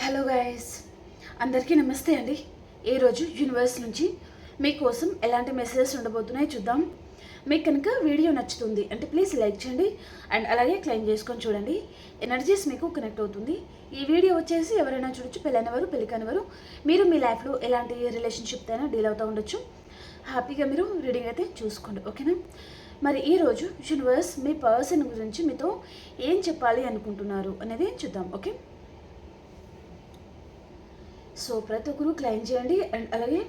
Hello guys, అందరికీ నమస్తే అండి. ఈరోజు యూనివర్స్ నుంచి మీకోసం ఎలాంటి మెసేజెస్ ఉండబోతున్నాయో చూద్దాం. మీకు కనుక వీడియో నచ్చుతుంది అంటే ప్లీజ్ లైక్ చేయండి అండ్ అలాగే క్లెయిమ్ చేసుకొని చూడండి. ఎనర్జీస్ మీకు కనెక్ట్ అవుతుంది. ఈ వీడియో వచ్చేసి ఎవరైనా చూడొచ్చు, పెళ్ళైనవారు పెళ్ళికానివారు, మీరు మీ లైఫ్లో ఎలాంటి రిలేషన్షిప్ అయినా డీల్ అవుతూ ఉండొచ్చు. హ్యాపీగా మీరు రీడింగ్ అయితే చూసుకోండి, ఓకేనా? మరి ఈరోజు యూనివర్స్ మీ పర్సన్ గురించి మీతో ఏం చెప్పాలి అనుకుంటున్నారు అనేది చూద్దాం, ఓకే? సో ప్రతి ఒక్కరు క్లెయిమ్ చేయండి అండ్ అలాగే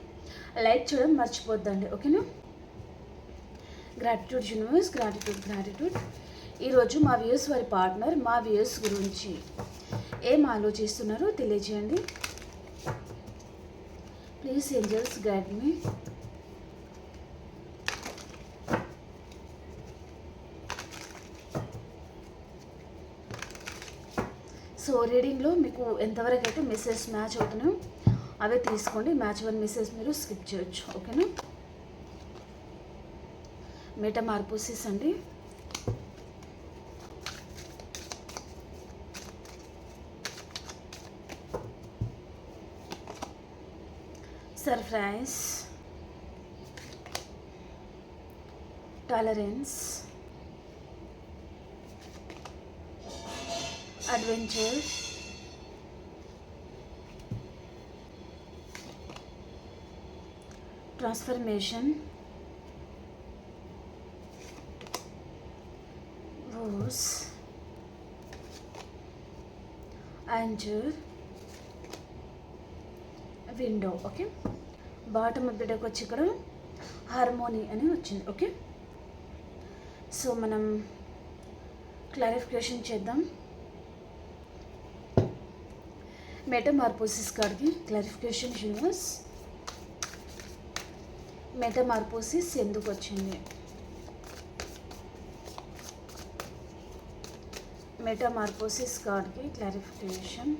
లైక్ చేయడం మర్చిపోద్దండి, ఓకేనా? Gratitude universe, gratitude. ఈరోజు మా వ్యూస్ వారి పార్ట్నర్ మా వ్యూస్ గురించి ఏం ఆలోచిస్తున్నారో తెలియజేయండి. Please angels guide me. So రీడింగ్లో మీకు ఎంతవరకు అయితే మెసేజ్ మ్యాచ్ అవుతున్నాయో అవే తీసుకోండి. మ్యాచ్ 1 మెసేజ్ మీరు స్కిప్ చేయొచ్చు, ఓకేనా? మెటమార్ఫోసిస్ అండి. Surprise, tolerance, adventure, transformation, rose, angel, window, okay? Bottom బిడ్డకు వచ్చి ఇక్కడ హార్మోనీ అని వచ్చింది, ఓకే? సో మనం క్లారిఫికేషన్ చేద్దాం. మెటమార్ఫోసిస్ కార్డ్కి క్లారిఫికేషన్ యూనివర్స్. మెటమార్ఫోసిస్ ఎందుకు వచ్చింది? మెటమార్ఫోసిస్ కార్డ్కి క్లారిఫికేషన్.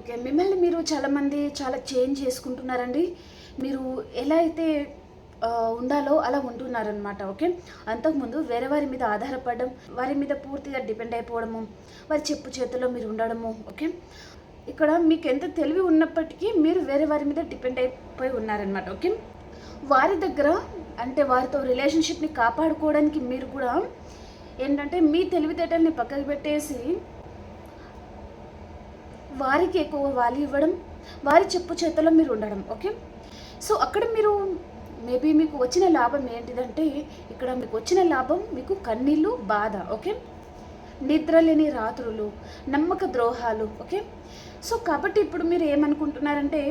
ఓకే, మిమ్మల్ని మీరు చాలామంది చాలా చేంజ్ చేసుకుంటున్నారండి. మీరు ఎలా అయితే ఉండాలో అలా ఉంటున్నారనమాట, ఓకే? అంతకుముందు వేరే వారి మీద ఆధారపడడం, వారి మీద పూర్తిగా డిపెండ్ అయిపోవడము, వారి చెప్పు చేతుల్లో మీరు ఉండడము, ఓకే? ఇక్కడ మీకు ఎంత తెలివి ఉన్నప్పటికీ మీరు వేరే వారి మీద డిపెండ్ అయిపోయి ఉన్నారనమాట, ఓకే? వారి దగ్గర అంటే వారితో రిలేషన్షిప్ని కాపాడుకోవడానికి మీరు కూడా ఏంటంటే మీ తెలివితేటల్ని పక్కకు పెట్టేసి వారికి ఎక్కువ వాల్యూ ఇవ్వడం, వారి చెప్పు చేతుల్లో మీరు ఉండడం, ఓకే? సో అక్కడ మీరు మేబీ మీకు వచ్చిన లాభం ఏంటిదంటే, ఇక్కడ మీకు వచ్చిన లాభం మీకు కన్నీళ్ళు, బాధ, ఓకే? నిద్రలేని రాత్రులు, నమ్మక ద్రోహాలు, ఓకే? సో కాబట్టి ఇప్పుడు మీరు ఏమనుకుంటున్నారంటే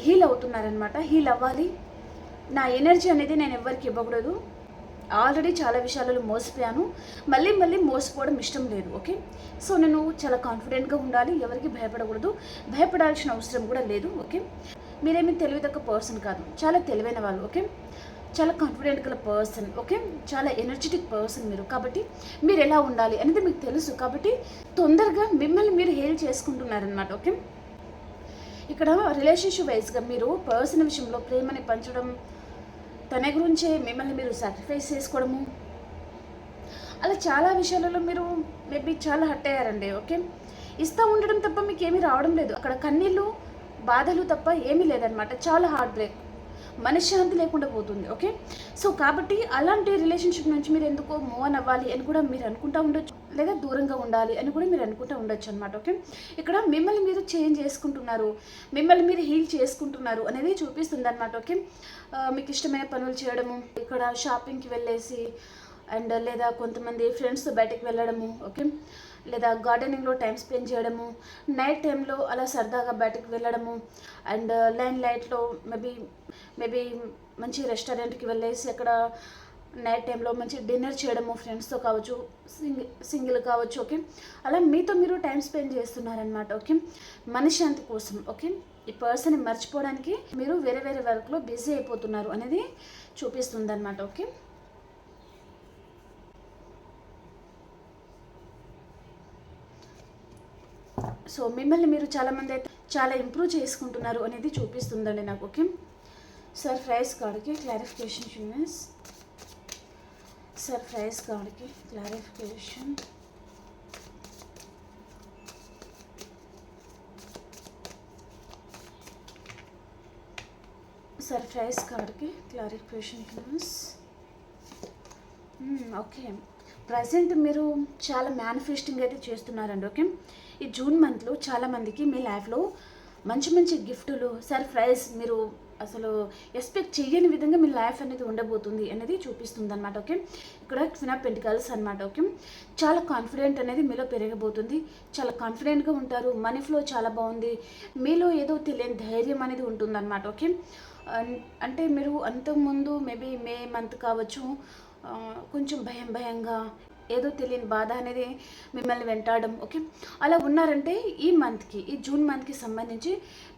హీల్ అవుతున్నారనమాట. హీల్ అవ్వాలి, నా ఎనర్జీ అనేది నేను ఎవరికి ఇవ్వకూడదు, ఆల్రెడీ చాలా విషయాలలో మోసపోయాను, మళ్ళీ మోసపోవడం ఇష్టం లేదు, ఓకే? సో నేను చాలా కాన్ఫిడెంట్గా ఉండాలి, ఎవరికి భయపడకూడదు, భయపడాల్సిన అవసరం కూడా లేదు, ఓకే? మీరేమీ తెలివి తక్కువ పర్సన్ కాదు, చాలా తెలివైన వాళ్ళు, ఓకే? చాలా కాన్ఫిడెంట్ గల పర్సన్, ఓకే? చాలా ఎనర్జెటిక్ పర్సన్ మీరు. కాబట్టి మీరు ఎలా ఉండాలి అనేది మీకు తెలుసు, కాబట్టి తొందరగా మిమ్మల్ని మీరు హీల్ చేసుకుంటున్నారనమాట, ఓకే? ఇక్కడ రిలేషన్షిప్ వైజ్గా మీరు పర్సన్ విషయంలో ప్రేమని పంచడం, తన గురించే మిమ్మల్ని మీరు సాక్రిఫైస్ చేసుకోవడము, అలా చాలా విషయాలలో మీరు మేబీ చాలా హర్ట్ అయ్యారండి, ఓకే? ఇస్తూ ఉండడం తప్ప మీకు ఏమీ రావడం లేదు. అక్కడ కన్నీళ్ళు, బాధలు తప్ప ఏమీ లేదనమాట. చాలా హార్ట్ బ్రేక్, మనశ్శాంతి లేకుండా పోతుంది, ఓకే? సో కాబట్టి అలాంటి రిలేషన్షిప్ నుంచి మీరు ఎందుకో మూవ్ ఆన్ అవ్వాలి అని కూడా మీరు అనుకుంటూ ఉండొచ్చు, లేదా దూరంగా ఉండాలి అని కూడా మీరు అనుకుంటూ ఉండొచ్చు అనమాట, ఓకే? ఇక్కడ మిమ్మల్ని మీరు చేంజ్ చేసుకుంటున్నారు, మిమ్మల్ని మీరు హీల్ చేసుకుంటున్నారు అనేది చూపిస్తుంది అనమాట, ఓకే? మీకు ఇష్టమైన పనులు చేయడము, ఇక్కడ షాపింగ్కి వెళ్ళేసి అండ్ లేదా కొంతమంది ఫ్రెండ్స్తో బయటకు వెళ్ళడము, ఓకే? లేదా గార్డెనింగ్లో టైం స్పెండ్ చేయడము, నైట్ టైంలో అలా సరదాగా బయటకు వెళ్ళడము అండ్ లైట్లో మేబీ మంచి రెస్టారెంట్కి వెళ్ళేసి అక్కడ నైట్ టైంలో మంచి డిన్నర్ చేయడము, ఫ్రెండ్స్తో కావచ్చు, సింగిల్ కావచ్చు, ఓకే? అలా మీతో మీరు టైం స్పెండ్ చేస్తున్నారనమాట, ఓకే? మనశ్శాంతి కోసం, ఓకే? ఈ పర్సన్ని మర్చిపోవడానికి మీరు వేరే వేరే వర్క్లో బిజీ అయిపోతున్నారు అనేది చూపిస్తుంది అనమాట, ఓకే? సో మిమ్మల్ని మీరు చాలామంది అయితే చాలా ఇంప్రూవ్ చేసుకుంటున్నారు అనేది చూపిస్తుందండి నాకు, ఓకే? సర్ప్రైజ్ కార్డ్కి క్లారిఫికేషన్ యూనివర్స్. సర్ప్రైజ్ కార్డ్కి క్లారిఫికేషన్. సర్ప్రైజ్ కార్డ్కి క్లారిఫికేషన్ యూనివర్స్. ఓకే, ప్రజెంట్ మీరు చాలా మేనిఫెస్టింగ్ అయితే చేస్తున్నారండి. ఓకే, ఈ జూన్ మంత్లో చాలామందికి మీ లైఫ్లో మంచి మంచి గిఫ్టులు, సర్ప్రైజ్ మీరు అసలు ఎక్స్పెక్ట్ చేయని విధంగా మీ లైఫ్ అనేది ఉండబోతుంది అనేది చూపిస్తుంది అనమాట. ఓకే, ఇక్కడ క్వీన్ ఆఫ్ పెంటికల్స్ అనమాట. ఓకే, చాలా కాన్ఫిడెంట్ అనేది మీలో పెరగబోతుంది. చాలా కాన్ఫిడెంట్గా ఉంటారు. మనీ ఫ్లో చాలా బాగుంది. మీలో ఏదో తెలియని ధైర్యం అనేది ఉంటుందన్నమాట. ఓకే, అంటే మీరు అంతకుముందు మేబీ మే మంత్ కావచ్చు, కొంచెం భయంగా ఏదో తెలియని బాధ అనేది మిమ్మల్ని వెంటాడడం. ఓకే, అలా ఉన్నారంటే ఈ మంత్కి, ఈ జూన్ మంత్కి సంబంధించి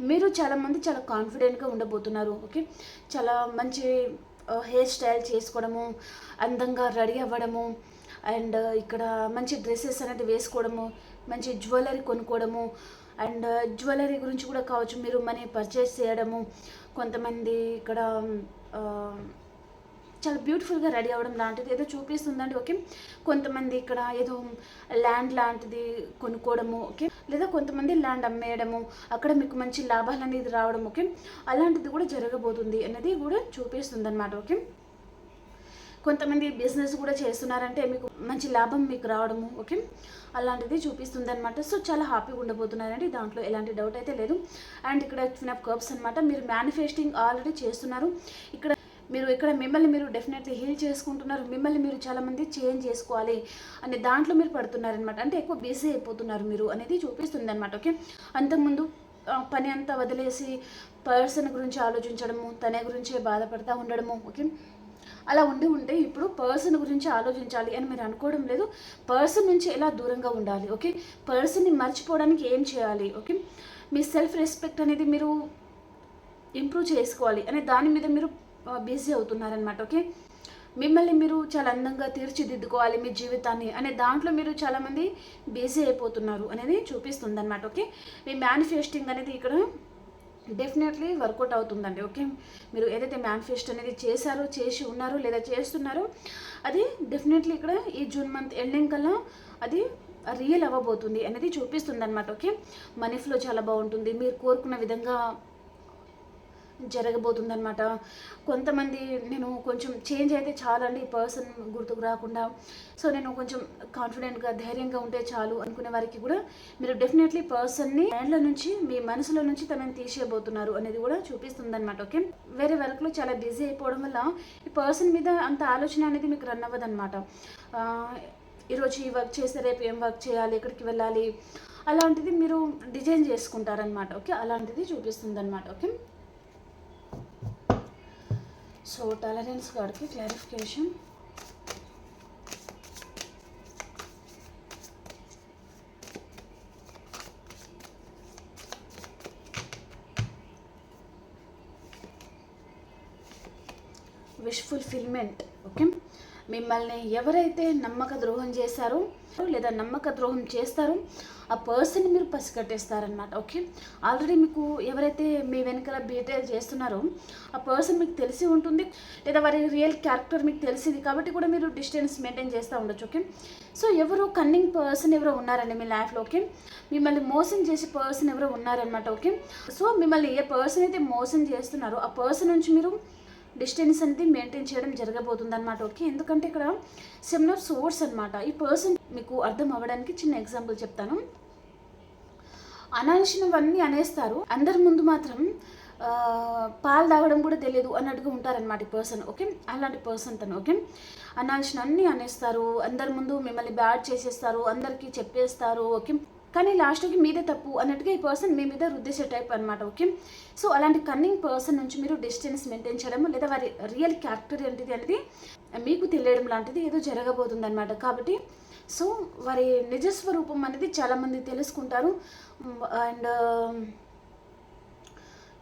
మీరు చాలామంది చాలా కాన్ఫిడెంట్గా ఉండబోతున్నారు. ఓకే, చాలా మంచి హెయిర్ స్టైల్ చేసుకోవడము, అందంగా రెడీ అవ్వడము, అండ్ ఇక్కడ మంచి డ్రెస్సెస్ అనేది వేసుకోవడము, మంచి జ్యువెలరీ కొనుక్కోవడము, అండ్ జ్యువెలరీ గురించి కూడా కావచ్చు, మీరు మనీ పర్చేస్ చేయడము. కొంతమంది ఇక్కడ చాలా బ్యూటిఫుల్గా రెడీ అవ్వడం లాంటిది ఏదో చూపిస్తుందండి. ఓకే, కొంతమంది ఇక్కడ ఏదో ల్యాండ్ లాంటిది కొనుక్కోవడము. ఓకే, లేదా కొంతమంది ల్యాండ్ అమ్మేయడము, అక్కడ మీకు మంచి లాభాలు అనేది రావడం. ఓకే, అలాంటిది కూడా జరగబోతుంది అనేది కూడా చూపిస్తుంది అనమాట. ఓకే, కొంతమంది బిజినెస్ కూడా చేస్తున్నారంటే మీకు మంచి లాభం మీకు రావడము. ఓకే, అలాంటిది చూపిస్తుంది అనమాట. సో చాలా హ్యాపీగా ఉండబోతున్నారండి, దాంట్లో ఎలాంటి డౌట్ అయితే లేదు. అండ్ ఇక్కడ క్వీన్ ఆఫ్ కప్స్ అనమాట. మీరు మేనిఫెస్టింగ్ ఆల్రెడీ చేస్తున్నారు. ఇక్కడ మిమ్మల్ని మీరు డెఫినెట్లీ హీల్ చేసుకుంటున్నారు. మిమ్మల్ని మీరు చాలామంది చేంజ్ చేసుకోవాలి అనే దాంట్లో మీరు పడుతున్నారనమాట. అంటే ఎక్కువ బిజీ అయిపోతున్నారు మీరు అనేది చూపిస్తుంది అనమాట. ఓకే, అంతకుముందు పని అంతా వదిలేసి పర్సన్ గురించి ఆలోచించడము, తన గురించే బాధపడతా ఉండడము. ఓకే, అలా ఉంటే ఇప్పుడు పర్సన్ గురించి ఆలోచించాలి అని మీరు అనుకోవడం లేదు. పర్సన్ నుంచి ఎలా దూరంగా ఉండాలి, ఓకే, పర్సన్ని మర్చిపోవడానికి ఏం చేయాలి, ఓకే, మీ సెల్ఫ్ రెస్పెక్ట్ అనేది మీరు ఇంప్రూవ్ చేసుకోవాలి అనే దాని మీద మీరు బిజీ అవుతున్నారనమాట. ఓకే, మిమ్మల్ని మీరు చాలా అందంగా తీర్చిదిద్దుకోవాలి మీ జీవితాన్ని అనే దాంట్లో మీరు చాలామంది బిజీ అయిపోతున్నారు అనేది చూపిస్తుంది అనమాట. ఓకే, మీ మేనిఫెస్టింగ్ అనేది ఇక్కడ డెఫినెట్లీ వర్కౌట్ అవుతుందండి. ఓకే, మీరు ఏదైతే మేనిఫెస్ట్ అనేది చేసి ఉన్నారో లేదా చేస్తున్నారో అది డెఫినెట్లీ ఇక్కడ ఈ జూన్ మంత్ ఎండింగ్ కల్లా అది రియల్ అవ్వబోతుంది అనేది చూపిస్తుంది అనమాట. ఓకే, మనీ ఫ్లో చాలా బాగుంటుంది. మీరు కోరుకున్న విధంగా జరగబోతుంది అనమాట. కొంతమంది నేను కొంచెం చేంజ్ అయితే చాలండి ఈ పర్సన్ గుర్తుకు రాకుండా, సో నేను కొంచెం కాన్ఫిడెంట్గా ధైర్యంగా ఉంటే చాలు అనుకునే వారికి కూడా మీరు డెఫినెట్లీ పర్సన్ని మైండ్లో నుంచి మీ మనసులో నుంచి తనని తీసేయబోతున్నారు అనేది కూడా చూపిస్తుంది అనమాట. ఓకే, వేరే వర్క్లో చాలా బిజీ అయిపోవడం వల్ల ఈ పర్సన్ మీద అంత ఆలోచన అనేది మీకు రన్ అవ్వదు అనమాట. ఈరోజు ఈ వర్క్ చేస్తే రేపు ఏం వర్క్ చేయాలి, ఎక్కడికి వెళ్ళాలి, అలాంటిది మీరు డిజైన్ చేసుకుంటారనమాట. ఓకే, అలాంటిది చూపిస్తుంది అనమాట. ఓకే, సో టాలరెన్స్ కార్డ్కి క్లారిఫికేషన్. Wish fulfilment. ఓకే, మిమ్మల్ని ఎవరైతే నమ్మక ద్రోహం చేశారో లేదా నమ్మక ద్రోహం చేస్తారో ఆ పర్సన్ని మీరు పసిగట్టేస్తారనమాట. ఓకే, ఆల్రెడీ మీకు ఎవరైతే మీ వెనకాల బీటైల్ చేస్తున్నారో ఆ పర్సన్ మీకు తెలిసి ఉంటుంది, లేదా వారి రియల్ క్యారెక్టర్ మీకు తెలిసింది కాబట్టి కూడా మీరు డిస్టెన్స్ మెయింటైన్ చేస్తూ ఉండొచ్చు. ఓకే, సో ఎవరో కన్నింగ్ పర్సన్ ఎవరో ఉన్నారండి మీ లైఫ్లో. ఓకే, మిమ్మల్ని మోసం చేసే పర్సన్ ఎవరో ఉన్నారనమాట. ఓకే, సో మిమ్మల్ని ఏ పర్సన్ అయితే మోసం చేస్తున్నారో ఆ పర్సన్ నుంచి మీరు డిస్టెన్స్ అనేది మెయింటైన్ చేయడం జరగబోతుంది అనమాట. ఓకే, ఎందుకంటే ఇక్కడ 7 ఆఫ్ సోర్స్ అనమాట. ఈ పర్సన్ మీకు అర్థం అవ్వడానికి చిన్న ఎగ్జాంపుల్ చెప్తాను. అనాల్సినవన్నీ అనేస్తారు, అందరి ముందు మాత్రం పాలు తాగడం కూడా తెలియదు అన్నట్టుగా ఉంటారనమాట ఈ పర్సన్. ఓకే, అలాంటి పర్సన్ తను. ఓకే, అనాల్సిన అన్నీ అనేస్తారు, అందరి ముందు మిమ్మల్ని బ్యాడ్ చేసేస్తారు, అందరికీ చెప్పేస్తారు. ఓకే, కానీ లాస్ట్కి మీదే తప్పు అన్నట్టుగా ఈ పర్సన్ మీ మీద రుద్దేసే టైప్ అనమాట. ఓకే, సో అలాంటి కన్నింగ్ పర్సన్ నుంచి మీరు డిస్టెన్స్ మెయింటైన్ చేయడం లేదా వారి రియల్ క్యారెక్టర్ ఏంటిది అనేది మీకు తెలియడం లాంటిది ఏదో జరగబోతుంది అనమాట. కాబట్టి సో వారి నిజస్వరూపం అనేది చాలామంది తెలుసుకుంటారు అండ్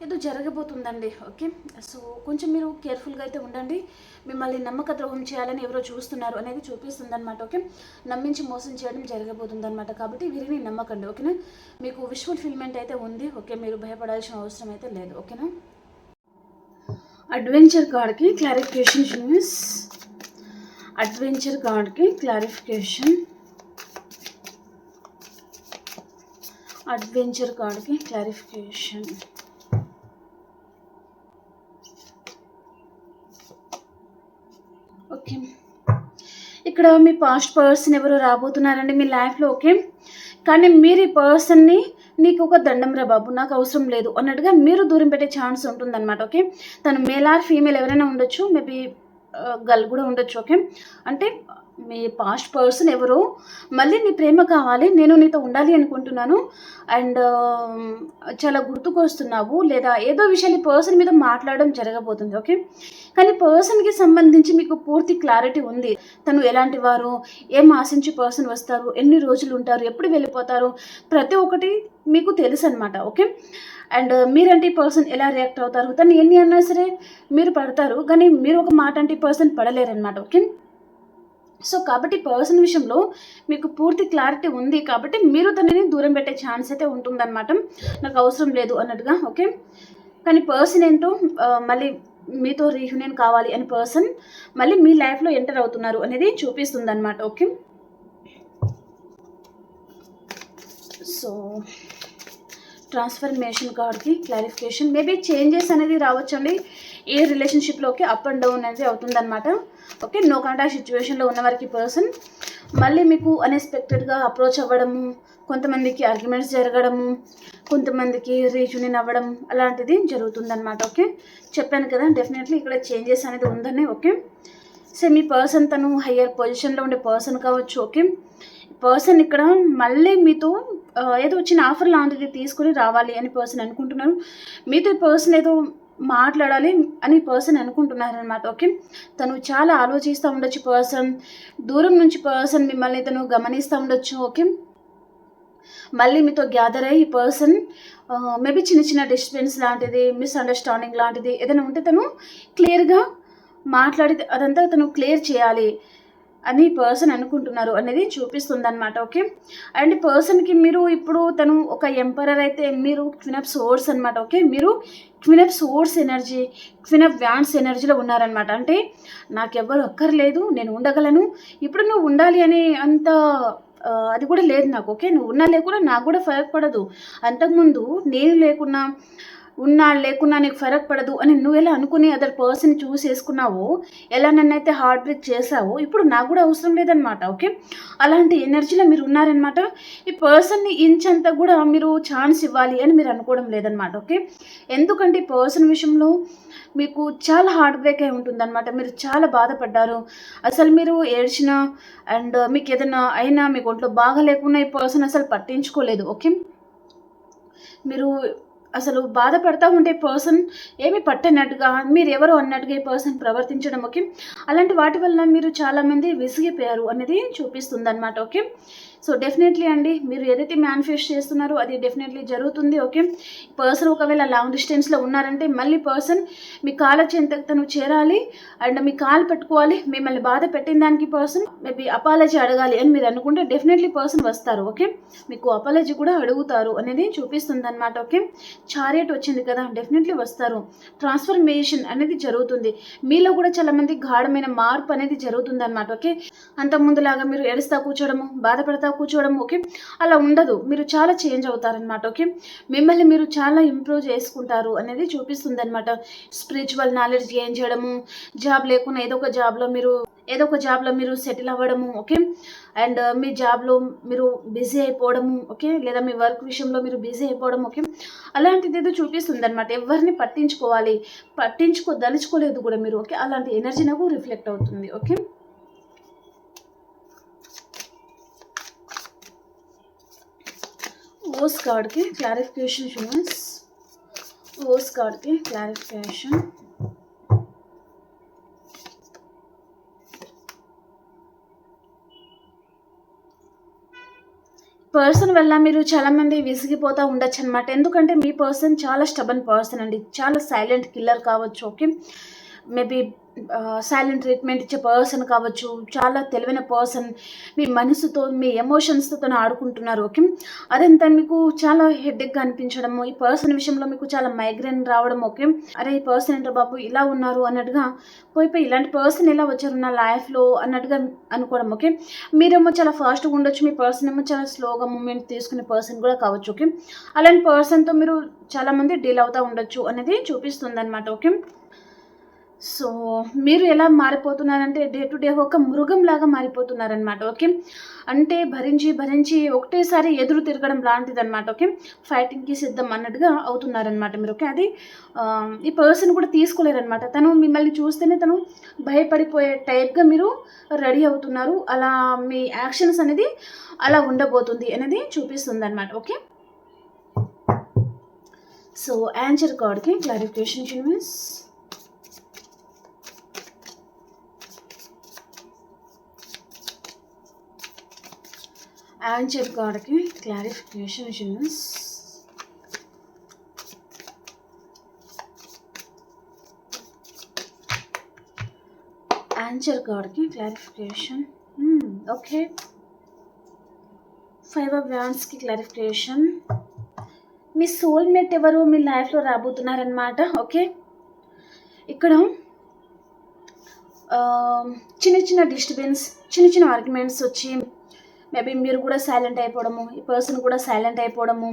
ఏదో జరగబోతుందండి. ఓకే, సో కొంచెం మీరు కేర్ఫుల్గా అయితే ఉండండి. మిమ్మల్ని నమ్మక ద్రోహం చేయాలని ఎవరో చూస్తున్నారు అనేది చూపిస్తుంది అనమాట. ఓకే, నమ్మించి మోసం చేయడం జరగబోతుంది అనమాట. కాబట్టి వీరిని నమ్మకండి. ఓకేనా, మీకు విష్ ఫుల్ఫిల్మెంట్ అయితే ఉంది. ఓకే, మీరు భయపడాల్సిన అవసరం అయితే లేదు. ఓకేనా, అడ్వెంచర్ కార్డ్కి క్లారిఫికేషన్ యూనివర్స్. అడ్వెంచర్ కార్డ్కి క్లారిఫికేషన్. అడ్వెంచర్ కార్డ్కి క్లారిఫికేషన్. ఓకే, ఇక్కడ మీ పాస్ట్ పర్సన్ ఎవరు రాబోతున్నారండి మీ లైఫ్లో. ఓకే, కానీ మీరు ఈ పర్సన్ని నీకు ఒక దండం రా బాబు, నాకు అవసరం లేదు అన్నట్టుగా మీరు దూరం పెట్టే ఛాన్స్ ఉంటుందన్నమాట. ఓకే, తను మేల్ ఆర్ ఫీమేల్ ఎవరైనా ఉండొచ్చు, మేబీ గర్ల్ కూడా ఉండొచ్చు. ఓకే, అంటే మీ పాస్ట్ పర్సన్ ఎవరో మళ్ళీ నీ ప్రేమ కావాలి, నేను నీతో ఉండాలి అనుకుంటున్నాను అండ్ చాలా గుర్తుకొస్తున్నావు, లేదా ఏదో విషయాన్ని పర్సన్ మీద మాట్లాడడం జరగబోతుంది. ఓకే, కానీ పర్సన్కి సంబంధించి మీకు పూర్తి క్లారిటీ ఉంది. తను ఎలాంటి వారు, ఏం ఆశించి పర్సన్ వస్తారు, ఎన్ని రోజులు ఉంటారు, ఎప్పుడు వెళ్ళిపోతారు, ప్రతి ఒక్కటి మీకు తెలుసు అనమాట. ఓకే, అండ్ మీరంటే ఈ పర్సన్ ఎలా రియాక్ట్ అవుతారు, తను ఎన్ని అన్నా సరే మీరు పడతారు, కానీ మీరు ఒక మాట అంటే ఈ పర్సన్ పడలేరనమాట. ఓకే, సో కాబట్టి పర్సన్ విషయంలో మీకు పూర్తి క్లారిటీ ఉంది కాబట్టి మీరు తనని దూరం పెట్టే ఛాన్స్ అయితే ఉంటుందన్నమాట, నాకు అవసరం లేదు అన్నట్టుగా. ఓకే, కానీ పర్సన్ ఏంటో మళ్ళీ మీతో రీయూనియన్ కావాలి అని పర్సన్ మళ్ళీ మీ లైఫ్లో ఎంటర్ అవుతున్నారు అనేది చూపిస్తుంది అనమాట. ఓకే, సో ట్రాన్స్ఫర్మేషన్ కార్డ్కి క్లారిఫికేషన్. మేబీ చేంజెస్ అనేది రావచ్చండి ఏ రిలేషన్షిప్లోకి, అప్ అండ్ డౌన్ అనేది అవుతుందన్నమాట. ఓకే, నో కాంటాక్ట్ సిచ్యువేషన్లో ఉన్న వారికి పర్సన్ మళ్ళీ మీకు అన్ఎక్స్పెక్టెడ్గా అప్రోచ్ అవ్వడము, కొంతమందికి ఆర్గ్యుమెంట్స్ జరగడము, కొంతమందికి రీయూనియన్ అవ్వడం అలాంటిది జరుగుతుందన్నమాట. ఓకే, చెప్పాను కదా డెఫినెట్లీ ఇక్కడ చేంజెస్ అనేది ఉందని. ఓకే, సో మీ పర్సన్ తను హయ్యర్ పొజిషన్లో ఉండే పర్సన్ కావచ్చు. ఓకే, పర్సన్ ఇక్కడ మళ్ళీ మీతో ఏదో వచ్చిన ఆఫర్ లాంటిది తీసుకుని రావాలి అని పర్సన్ అనుకుంటున్నారు, మీతో పర్సన్ ఏదో మాట్లాడాలి అని పర్సన్ అనుకుంటున్నారు అనమాట. ఓకే, తను చాలా ఆలోచిస్తూ ఉండొచ్చు పర్సన్, దూరం నుంచి పర్సన్ మిమ్మల్ని తను గమనిస్తూ ఉండొచ్చు. ఓకే, మళ్ళీ మీతో గ్యాదర్ అయ్యి ఈ పర్సన్ మేబీ చిన్న చిన్న డిస్టర్బెన్స్ లాంటిది, మిస్అండర్స్టాండింగ్ లాంటిది ఏదైనా ఉంటే తను క్లియర్గా మాట్లాడి అదంతా తను క్లియర్ చేయాలి అని పర్సన్ అనుకుంటున్నారు అనేది చూపిస్తుంది అనమాట. ఓకే, అండ్ పర్సన్కి మీరు ఇప్పుడు తను ఒక ఎంపరర్ అయితే మీరు క్వీన్ ఆఫ్ సోర్స్ అనమాట. ఓకే, మీరు queen of swords energy, queen of wands ఎనర్జీలో ఉన్నారనమాట. అంటే నాకెవ్వరు అక్కర్లేదు, నేను ఉండగలను, ఇప్పుడు నువ్వు ఉండాలి అని అంత అది కూడా లేదు నాకు. ఓకే, నువ్వు ఉన్నా లేకున్నా నాకు కూడా ఫరక్ పడదు, అంతకుముందు నేను లేకున్నా ఉన్నా లేకున్నా నీకు ఫరక్ పడదు అని నువ్వు ఎలా అనుకుని అదర్ పర్సన్ చూస్ చేసుకున్నావో, ఎలా నన్నైతే హార్ట్ బ్రేక్ చేసావో, ఇప్పుడు నాకు కూడా అవసరం లేదనమాట. ఓకే, అలాంటి ఎనర్జీలో మీరు ఉన్నారనమాట. ఈ పర్సన్ని ఇంచంతా కూడా మీరు ఛాన్స్ ఇవ్వాలి అని మీరు అనుకోవడం లేదనమాట. ఓకే, ఎందుకంటే ఈ పర్సన్ విషయంలో మీకు చాలా హార్ట్ బ్రేక్ అయి ఉంటుందన్నమాట. మీరు చాలా బాధపడ్డారు, అసలు మీరు ఏడ్చినా అండ్ మీకు ఏదైనా అయినా మీకు ఒంట్లో బాగా లేకున్నా ఈ పర్సన్ అసలు పట్టించుకోలేదు. ఓకే, మీరు అసలు బాధపడతా ఉంటే పర్సన్ ఏమి పట్టనట్టుగా, మీరు ఎవరు అన్నట్టుగా ఈ పర్సన్ ప్రవర్తించడం. ఓకే, అలాంటి వాటి వల్ల మీరు చాలామంది విసిగిపోయారు అనేది చూపిస్తుంది అనమాట. ఓకే, సో డెఫినెట్లీ అండి మీరు ఏదైతే మేనిఫెస్ట్ చేస్తున్నారో అది డెఫినెట్లీ జరుగుతుంది. ఓకే, పర్సన్ ఒకవేళ లాంగ్ డిస్టెన్స్లో ఉన్నారంటే మళ్ళీ పర్సన్ మీ కాళ్ళ చెంతకు తను చేరాలి అండ్ మీ కాలు పెట్టుకోవాలి, మిమ్మల్ని బాధ పెట్టిన దానికి పర్సన్ మేబీ అపాలజీ అడగాలి అని మీరు అనుకుంటే డెఫినెట్లీ పర్సన్ వస్తారు. ఓకే, మీకు అపాలజీ కూడా అడుగుతారు అనేది చూపిస్తుంది అనమాట. ఓకే, చారియట్ వచ్చింది కదా, డెఫినెట్లీ వస్తారు. ట్రాన్స్ఫర్మేషన్ అనేది జరుగుతుంది, మీలో కూడా చాలా మంది గాఢమైన మార్పు అనేది జరుగుతుంది అనమాట. ఓకే, అంతకుముందులాగా మీరు ఏడుస్తా కూర్చోవడము, బాధపడతా కూర్చోవడం. ఓకే, అలా ఉండదు, మీరు చాలా చేంజ్ అవుతారనమాట. ఓకే, మిమ్మల్ని మీరు చాలా ఇంప్రూవ్ చేసుకుంటారు అనేది చూపిస్తుంది అనమాట. స్పిరిచువల్ నాలెడ్జ్ గెయిన్ చేయడము, జాబ్ లేకుండా ఏదో ఒక జాబ్లో మీరు సెటిల్ అవ్వడము. ఓకే, అండ్ మీ జాబ్లో మీరు బిజీ అయిపోవడము. ఓకే, లేదా మీ వర్క్ విషయంలో మీరు బిజీ అయిపోవడం. ఓకే, అలాంటిది ఏదో చూపిస్తుంది అనమాట. ఎవరిని పట్టించుకోదలుచుకోలేదు కూడా మీరు. ఓకే, అలాంటి ఎనర్జీ నాకు రిఫ్లెక్ట్ అవుతుంది. ఓకే, ఓస్ కార్డ్కి క్లారిఫికేషన్ చూడండి. ఓస్ కార్డ్కి క్లారిఫికేషన్. పర్సన్ వల్ల మీరు చాలామంది విసిగిపోతూ ఉండొచ్చు అనమాట. ఎందుకంటే మీ పర్సన్ చాలా స్టబన్ పర్సన్ అండి, చాలా సైలెంట్ కిల్లర్ కావచ్చు. ఓకే, మేబీ సైలెంట్ ట్రీట్మెంట్ ఇచ్చే పర్సన్ కావచ్చు, చాలా తెలివైన పర్సన్, మీ మనసుతో, మీ ఎమోషన్స్‌తో తను ఆడుకుంటున్నారు. ఓకే. అదంతా మీకు చాలా హెడేక్‌గా అనిపించడము, ఈ పర్సన్ విషయంలో మీకు చాలా మైగ్రేన్ రావడం. ఓకే. అరే! ఈ పర్సన్ ఏంట్రా బాబు ఇలా ఉన్నారు అన్నట్టుగా పోయి ఇలాంటి పర్సన్ ఎలా వచ్చారు నా లైఫ్‌లో అన్నట్టుగా అనుకోవడం. ఓకే. మీరేమో చాలా ఫాస్ట్‌గా ఉండొచ్చు, మీ పర్సన్ ఏమో చాలా స్లోగా మూవ్‌మెంట్ తీసుకునే పర్సన్ కూడా కావచ్చు. ఓకే. అలాంటి పర్సన్‌తో మీరు చాలామంది డీల్ అవుతా ఉండొచ్చు అనేది చూపిస్తుందనమాట. ఓకే. సో, మీరు ఎలా మారిపోతున్నారంటే డే టు డే ఒక మృగంలాగా మారిపోతున్నారనమాట. ఓకే. అంటే భరించి ఒకటేసారి ఎదురు తిరగడం లాంటిదనమాట. ఓకే. ఫైటింగ్‌కి సిద్ధం అన్నట్టుగా అవుతున్నారనమాట మీరు. ఓకే. అది ఈ పర్సన్ కూడా తీసుకోలేరనమాట. తను మిమ్మల్ని చూస్తేనే తను భయపడిపోయే టైప్‌గా మీరు రెడీ అవుతున్నారు. అలా మీ యాక్షన్స్ అనేది అలా ఉండబోతుంది అనేది చూపిస్తుందనమాట. ఓకే. సో, యాంజర్ కార్డ్‌కి క్లారిఫికేషన్ యూనివర్స్. యాంజర్ కార్డ్‌కి క్లారిఫికేషన్ యూనివర్స్. యాంజర్ కార్డ్‌కి క్లారిఫికేషన్. ఓకే. 5 ఆఫ్ వాండ్స్‌కి క్లారిఫికేషన్. మీ సోల్‌మేట్ ఎవరు మీ లైఫ్‌లో రాబోతున్నారనమాట. ఓకే. ఇక్కడ చిన్న చిన్న డిస్టర్బెన్స్, చిన్న ఆర్గ్యుమెంట్స్ వచ్చి మేబీ మీరు కూడా సైలెంట్ అయిపోవడము, ఈ పర్సన్ కూడా సైలెంట్ అయిపోవడము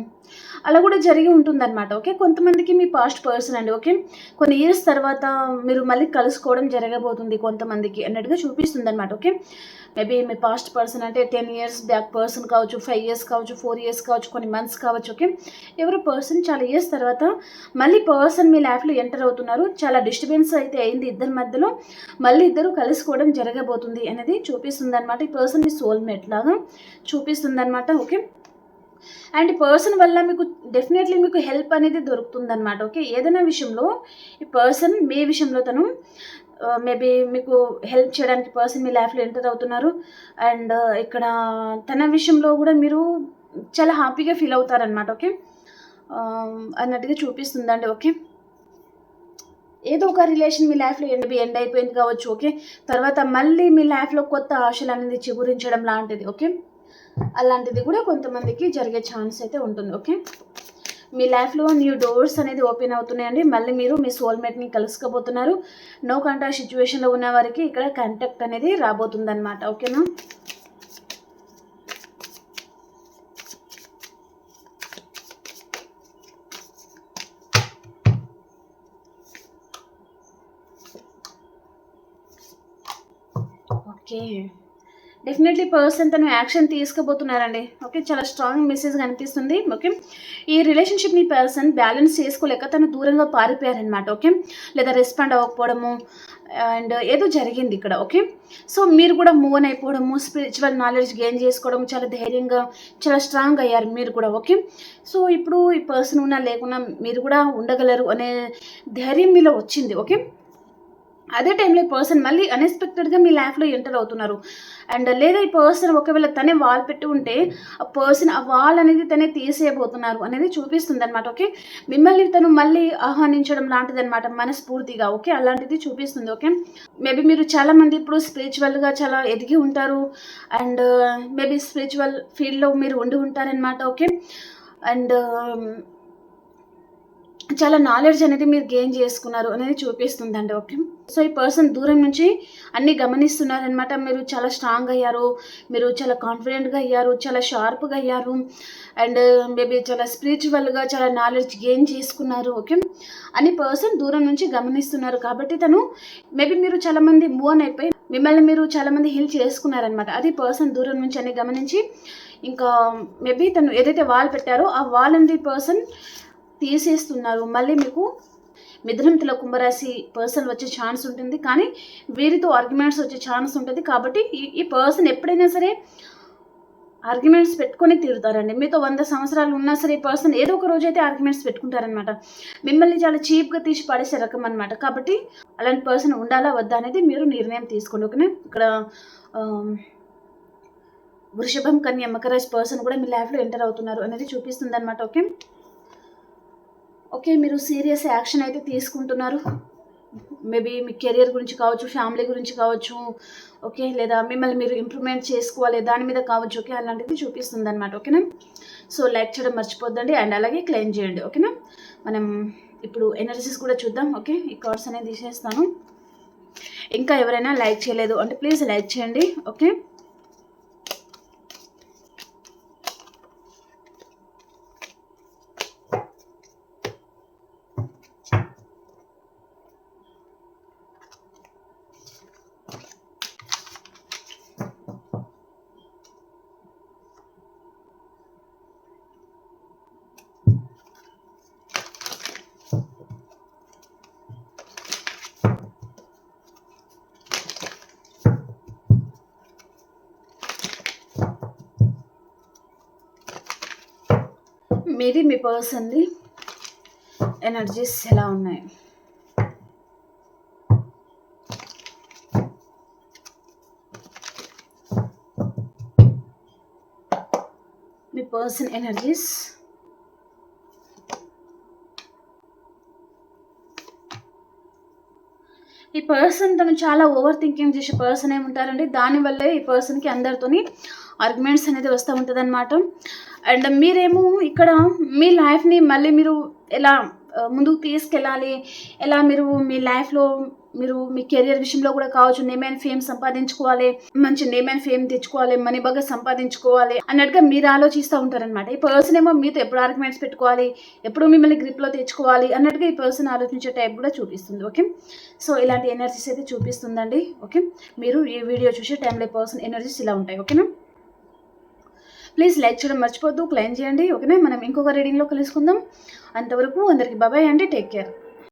అలా కూడా జరిగి ఉంటుందన్నమాట. ఓకే. కొంతమందికి మీ పాస్ట్ పర్సన్ అండి. ఓకే. కొన్ని ఇయర్స్ తర్వాత మీరు మళ్ళీ కలుసుకోవడం జరగబోతుంది కొంతమందికి అన్నట్టుగా చూపిస్తుందన్నమాట. ఓకే. మేబీ మీ పాస్ట్ పర్సన్ అంటే 10 ఇయర్స్ బ్యాక్ పర్సన్ కావచ్చు, 5 ఇయర్స్ కావచ్చు, 4 ఇయర్స్ కావచ్చు, కొన్ని మంత్స్ కావచ్చు. ఓకే. ఎవరో పర్సన్ చాలా ఇయర్స్ తర్వాత మళ్ళీ పర్సన్ మీ లైఫ్లో ఎంటర్ అవుతున్నారు. చాలా డిస్టర్బెన్స్ అయితే అయింది ఇద్దరి మధ్యలో, మళ్ళీ ఇద్దరు కలుసుకోవడం జరగబోతుంది అనేది చూపిస్తుందన్నమాట. ఈ పర్సన్ మీ సోల్మేట్ లాగా చూపిస్తుందన్నమాట. ఓకే. అండ్ ఈ పర్సన్ వల్ల మీకు డెఫినెట్లీ మీకు హెల్ప్ అనేది దొరుకుతుందన్నమాట. ఓకే. ఏదైనా విషయంలో ఈ పర్సన్ మీ విషయంలో తను మేబీ మీకు హెల్ప్ చేయడానికి పర్సన్ మీ లైఫ్లో ఎంటర్ అవుతున్నారు. అండ్ ఇక్కడ తన విషయంలో కూడా మీరు చాలా హ్యాపీగా ఫీల్ అవుతారనమాట. ఓకే. అన్నట్టుగా చూపిస్తుందండి. ఓకే. ఏదో ఒక రిలేషన్ మీ లైఫ్లో ఎండ్ అయిపోయింది కావచ్చు. ఓకే. తర్వాత మళ్ళీ మీ లైఫ్లో కొత్త ఆశలు అనేది చిగురించడం లాంటిది. ఓకే. అలాంటిది కూడా కొంతమందికి జరిగే ఛాన్స్ అయితే ఉంటుంది. ఓకే. మీ లైఫ్లో న్యూ డోర్స్ అనేది ఓపెన్ అవుతున్నాయండి. మళ్ళీ మీరు మీ సోల్మేట్ని కలుసుకోబోతున్నారు. నో కాంటాక్ట్ సిచ్యువేషన్లో ఉన్న వారికి ఇక్కడ కాంటాక్ట్ అనేది రాబోతుందన్నమాట. ఓకేనా. ఓకే. డెఫినెట్లీ పర్సన్ తను యాక్షన్ తీసుకోబోతున్నారండి. ఓకే. చాలా స్ట్రాంగ్ మెసేజ్ కనిపిస్తుంది. ఓకే. ఈ రిలేషన్షిప్ని పర్సన్ బ్యాలెన్స్ చేసుకోలేక తను దూరంగా పారిపోయారనమాట. ఓకే. లేదా రెస్పాండ్ అవ్వకపోవడము అండ్ ఏదో జరిగింది ఇక్కడ. ఓకే. సో మీరు కూడా మూవ్ ఆన్ అయిపోవడము, స్పిరిచువల్ నాలెడ్జ్ గెయిన్ చేసుకోవడం, చాలా ధైర్యంగా చాలా స్ట్రాంగ్ అయ్యారు మీరు కూడా. ఓకే. సో ఇప్పుడు ఈ పర్సన్ ఉన్నా లేకున్నా మీరు కూడా ఉండగలరు అనే ధైర్యం మీలో వచ్చింది. ఓకే. అదే టైంలో ఈ పర్సన్ మళ్ళీ అన్ఎక్స్పెక్టెడ్గా మీ లైఫ్లో ఎంటర్ అవుతున్నారు. అండ్ లేదా ఈ పర్సన్ ఒకవేళ తనే వాల్ పెట్టి ఉంటే ఆ పర్సన్ ఆ వాల్ అనేది తనే తీసేయబోతున్నారు అనేది చూపిస్తుంది అనమాట. ఓకే. మిమ్మల్ని తను మళ్ళీ ఆహ్వానించడం లాంటిది అనమాట మనస్ఫూర్తిగా. ఓకే. అలాంటిది చూపిస్తుంది. ఓకే. మేబీ మీరు చాలామంది ఇప్పుడు స్పిరిచువల్గా చాలా ఎదిగి ఉంటారు. అండ్ మేబీ స్పిరిచువల్ ఫీల్డ్లో మీరు ఉండి ఉంటారనమాట. ఓకే. అండ్ చాలా నాలెడ్జ్ అనేది మీరు గెయిన్ చేసుకున్నారు అనేది చూపిస్తుందండి. ఓకే. సో ఈ పర్సన్ దూరం నుంచి అన్నీ గమనిస్తున్నారనమాట. మీరు చాలా స్ట్రాంగ్ అయ్యారు, మీరు చాలా కాన్ఫిడెంట్గా అయ్యారు, చాలా షార్ప్గా అయ్యారు. అండ్ మేబీ చాలా స్పిరిచువల్గా చాలా నాలెడ్జ్ గెయిన్ చేసుకున్నారు. ఓకే. అని పర్సన్ దూరం నుంచి గమనిస్తున్నారు. కాబట్టి తను మేబీ మీరు చాలామంది మూవ్ ఆన్ అయిపోయి మిమ్మల్ని మీరు చాలామంది హీల్ చేసుకున్నారనమాట. అది పర్సన్ దూరం నుంచి అన్ని గమనించి ఇంకా మేబీ తను ఏదైతే వాల్ పెట్టారో ఆ వాల్ అనేది పర్సన్ తీసేస్తున్నారు. మళ్ళీ మీకు మిథునం తుల కుంభరాశి పర్సన్ వచ్చే ఛాన్స్ ఉంటుంది. కానీ వీరితో ఆర్గ్యుమెంట్స్ వచ్చే ఛాన్స్ ఉంటుంది. కాబట్టి ఈ పర్సన్ ఎప్పుడైనా సరే ఆర్గ్యుమెంట్స్ పెట్టుకొని తీరుతారండి. మీతో 100 సంవత్సరాలు ఉన్నా సరే ఈ పర్సన్ ఏదో ఒక రోజు అయితే ఆర్గ్యుమెంట్స్ పెట్టుకుంటారనమాట. మిమ్మల్ని చాలా చీప్గా తీసి పడేసే రకం అనమాట. కాబట్టి అలాంటి పర్సన్ ఉండాలా వద్దా అనేది మీరు నిర్ణయం తీసుకోండి. ఓకేనా. ఇక్కడ వృషభం, కన్య, మకర రాశి పర్సన్ కూడా మీ లైఫ్లో ఎంటర్ అవుతున్నారు అనేది చూపిస్తుంది అనమాట. ఓకే. ఓకే. మీరు సీరియస్ యాక్షన్ అయితే తీసుకుంటున్నారు. మేబీ మీ కెరియర్ గురించి కావచ్చు, ఫ్యామిలీ గురించి కావచ్చు, ఓకే, లేదా మిమ్మల్ని మీరు ఇంప్రూవ్మెంట్ చేసుకోవాలి దాని మీద కావచ్చు, ఓకే, అలాంటిది చూపిస్తుంది అనమాట. ఓకేనా? సో లైక్ చేయడం మర్చిపోద్దండి అండ్ అలాగే క్లెయిమ్ చేయండి. ఓకేనా? మనం ఇప్పుడు ఎనర్జీస్ కూడా చూద్దాం. ఓకే, ఈ కార్డ్స్ అనేది తీసేస్తాను. ఇంకా ఎవరైనా లైక్ చేయలేదు అంటే ప్లీజ్ లైక్ చేయండి. ఓకే, మీది మీ పర్సన్ది ఎనర్జీస్ ఎలా ఉన్నాయి? మీ పర్సన్ ఎనర్జీస్ ఈ పర్సన్ తను చాలా ఓవర్ థింకింగ్ చేసే పర్సన్ ఏముంటారండి, దానివల్లే ఈ పర్సన్కి అందరితోని ఆర్గ్యుమెంట్స్ అనేది వస్తూ ఉంటుంది అనమాట. అండ్ మీరేమో ఇక్కడ మీ లైఫ్ని మళ్ళీ మీరు ఎలా ముందుకు తీసుకెళ్ళాలి, ఎలా మీరు మీ లైఫ్లో మీరు మీ కెరియర్ విషయంలో కూడా కావచ్చు, నేమ్ అండ్ ఫేమ్ సంపాదించుకోవాలి, మంచి నేమ్ అండ్ ఫేమ్ తెచ్చుకోవాలి, మనీ బాగా సంపాదించుకోవాలి అన్నట్టుగా మీరు ఆలోచిస్తూ ఉంటారనమాట. ఈ పర్సన్ ఏమో మీతో ఎప్పుడు ఆర్గ్యుమెంట్స్ పెట్టుకోవాలి, ఎప్పుడు మిమ్మల్ని గ్రిప్లో తెచ్చుకోవాలి అన్నట్టుగా ఈ పర్సన్ ఆలోచించే టైప్ కూడా చూపిస్తుంది. ఓకే, సో ఇలాంటి ఎనర్జీస్ అయితే చూపిస్తుందండి. ఓకే, మీరు ఈ వీడియో చూసే టైంలో పర్సన్ ఎనర్జీస్ ఇలా ఉంటాయి. ఓకేనా? ప్లీజ్ లైక్ చేయడం మర్చిపోద్దు, క్లెయిమ్ చేయండి. ఓకేనా? మనం ఇంకొక రీడింగ్లో కలుసుకుందాం. అంతవరకు అందరికీ బాబాయ్ అండి, టేక్ కేర్.